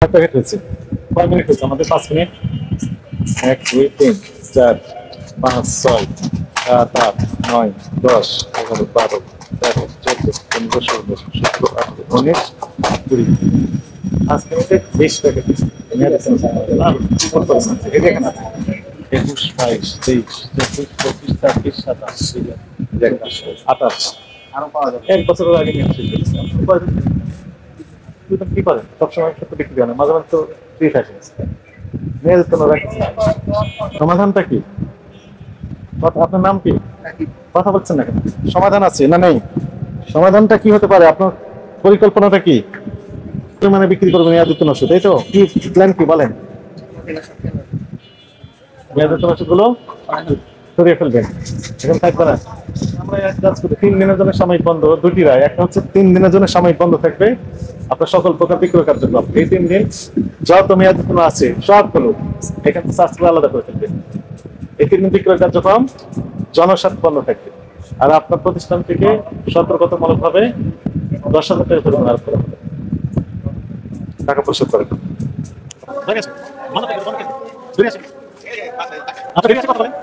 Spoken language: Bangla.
প্যাকেট হয়েছে। কয় মিনিট হয়েছে আমাদের? 5 মিনিট। 1 2 3 4 5 6 7 8 9 10 11 12 13 14 15 16 17 18 19 20। 5 মিনিটে 20 প্যাকেট হয়েছে। দেখেন 21 22 23 24 25 26 27 28 আরো পাওয়া যাবে। 1 বছরের আগে নিয়ে শেষ হয়েছে। তুই তো কি করেন? সবসময় তো বিক্রি হয় না, মাঝে মাঝে তো ফ্রি থাকে। মেল কোনো রাখছি। সমাধানটা কি? আপনার নাম কি? কথা বলছেন না কেন? সমাধান আছে না নেই? সমাধানটা কি হতে পারে? আপনার পরিকল্পনাটা কি? মানে বিক্রি করবেন এই আদিত্য ওষুধ, এই তো? কি প্ল্যান কি বলেন? আদিত্য ওষুধ গুলো সরিয়ে ফেলবেন, এখন থাকবে না। আমরা এক কাজ করি, 3 দিনের জন্য সাময়িক বন্ধ, দুটি রায়। একটা হচ্ছে 3 দিনের জন্য সাময়িক বন্ধ থাকবে আপনার সকল প্রকার বিক্রয় কার্যক্রম। এই 3 দিন যত মেয়াদ কোনো আছে সবগুলো এখান থেকে চার্জ আলাদা করে ফেলবে। এই 3 দিন বিক্রয় কার্যক্রম জনস্বার্থে বন্ধ থাকবে। আর আপনার প্রতিষ্ঠান থেকে সতর্কতামূলক ভাবে 10,000 টাকা জরিমানা আরোপ করা হবে। টাকা পরিশোধ করেন। আচ্ছা, ঠিক আছে, কথা বলেন।